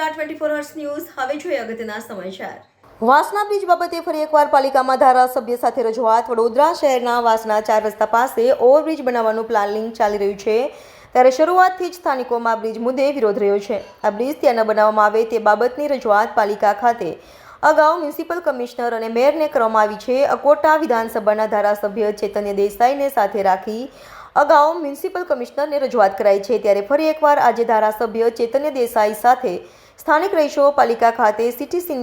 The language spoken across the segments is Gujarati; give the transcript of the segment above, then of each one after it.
નમસ્કાર 24 હર્ટ્સ ન્યૂઝ હવે જોઈએ અગત્યના સમાચાર। વાસના બ્રિજ બાબતે ફરી એકવાર પાલિકામાં ધારાસભ્ય સાથે રજૂઆત। વડોદરા શહેરના વાસના 4 રસ્તા પાસે ઓવરબ્રિજ બનાવવાનું પ્લાનિંગ ચાલી રહ્યું છે, ત્યારે શરૂઆતથી જ સ્થાનિકોમાં બ્રિજ મુદ્દે વિરોધ રહ્યો છે। આ બ્રિજ ત્યાં ન બનાવવામાં આવે તે બાબતની રજૂઆત પાલિકા ખાતે અગાઉ મ્યુનિસિપલ કમિશનર અને મેયરને કરવામાં આવી છે। અકોટા વિધાનસભાના ધારાસભ્ય ચૈતન્ય દેસાઈને સાથે રાખી અગાઉ મ્યુનિસિપલ કમિશનરને રજૂઆત કરાઈ છે, ત્યારે ફરી એકવાર આજે ધારાસભ્ય ચૈતન્ય દેસાઈ સાથે સ્થાનિક રહીશો પાલિકા ખાતે સિટી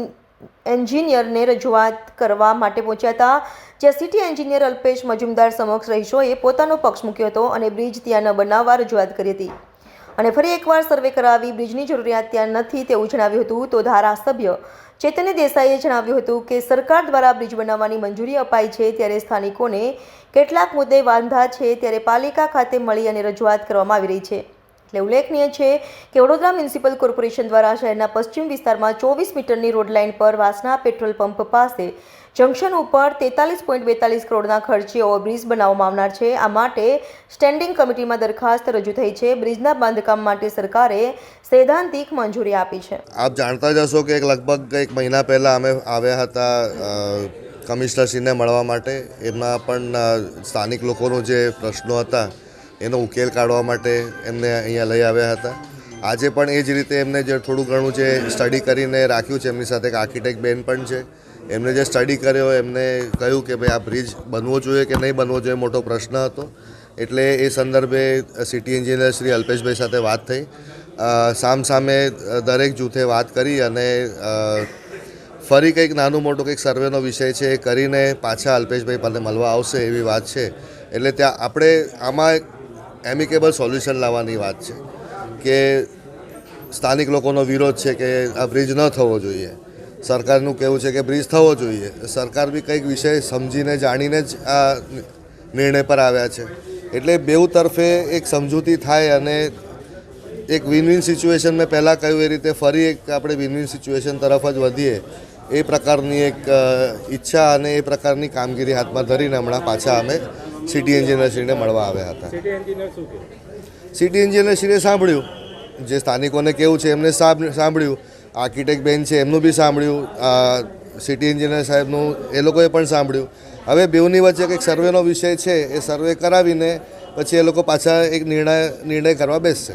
એન્જિનિયરને રજૂઆત કરવા માટે પહોંચ્યા હતા, જ્યાં સિટી એન્જિનિયર અલ્પેશ મજુમદાર સમક્ષ રહીશોએ પોતાનો પક્ષ મૂક્યો હતો અને બ્રિજ ત્યાં ન બનાવવા રજૂઆત કરી હતી અને ફરી એકવાર સર્વે કરાવી બ્રિજની જરૂરિયાત ત્યાં નથી તેવું જણાવ્યું હતું। તો ધારાસભ્ય ચૈતન્ય દેસાઈએ જણાવ્યું હતું કે સરકાર દ્વારા બ્રિજ બનાવવાની મંજૂરી અપાઈ છે, ત્યારે સ્થાનિકોને કેટલાક મુદ્દે વાંધા છે, ત્યારે પાલિકા ખાતે મળી અને રજૂઆત કરવામાં આવી રહી છે। એટલે ઉલ્લેખનીય છે કે વડોદરા મ્યુનિસિપલ કોર્પોરેશન દ્વારા શહેરના પશ્ચિમ વિસ્તારમાં 24 મીટરની રોડ લાઇન પર વાસના પેટ્રોલ પંપ પાસે જંકશન ઉપર 43.42 કરોડના ખર્ચે ઓવરબ્રિજ બનાવવામાં આવનાર છે। આ માટે સ્ટેન્ડિંગ કમિટીમાં દરખાસ્ત રજૂ થઈ છે। બ્રિજના બાંધકામ માટે સરકારે સૈદ્ધાંતિક મંજૂરી આપી છે। આપ જાણતા જ હશો કે લગભગ એક મહિના પહેલાં અમે આવ્યા હતા કમિશનરશ્રીને મળવા માટે। એમના પણ સ્થાનિક લોકોનો જે પ્રશ્નો હતા એનો ઉકેલ કાઢવા માટે એમને અહીંયા લઈ આવ્યા હતા। આજે પણ એ જ રીતે એમને જે થોડું ઘણું જે સ્ટડી કરીને રાખ્યું છે, એમની સાથે એક આર્કિટેક્ટ બેન પણ છે, એમને જે સ્ટડી કર્યો એમને કહ્યું કે ભાઈ આ બ્રિજ બનવો જોઈએ કે નહીં બનવો જોઈએ મોટો પ્રશ્ન હતો। એટલે એ સંદર્ભે સિટી એન્જિનિયર શ્રી અલ્પેશભાઈ સાથે વાત થઈ, સામસામે દરેક જૂથે વાત કરી અને ફરી કંઈક નાનું મોટું કંઈક સર્વેનો વિષય છે એ કરીને પાછા અલ્પેશભાઈ પાસે મળવા આવશે એવી વાત છે। એટલે ત્યાં આપણે આમાં એમિકેબલ સોલ્યુશન લાવવાની વાત છે કે સ્થાનિક લોકોનો વિરોધ છે કે આ બ્રિજ ન થવો જોઈએ, સરકારનું કહેવું છે કે બ્રિજ થવો જોઈએ। સરકાર બી કંઈક વિષય સમજીને જાણીને જ આ નિર્ણય પર આવ્યા છે। એટલે બેઉ તરફે એક સમજૂતી થાય અને એક વિન વિન સિચ્યુએશન મેં પહેલાં કહ્યું એ રીતે ફરી એક આપણે વિન વિન સિચ્યુએશન તરફ જ વધીએ એ પ્રકારની એક ઈચ્છા અને એ પ્રકારની કામગીરી હાથમાં ધરીને હમણાં પાછા અમે સિટી એન્જિનિયરશ્રીને મળવા આવ્યા હતા। સિટી એન્જિનિયરશ્રીએ સાંભળ્યું, જે સ્થાનિકોને કેવું છે એમને સાંભળ્યું, આર્કિટેક્ટ બેન છે એમનું બી સાંભળ્યું, સિટી એન્જિનિયર સાહેબનું એ લોકોએ પણ સાંભળ્યું। હવે બેઉની વચ્ચે કંઈક સર્વેનો વિષય છે, એ સર્વે કરાવીને પછી એ લોકો પાછા એક નિર્ણય કરવા બેસશે।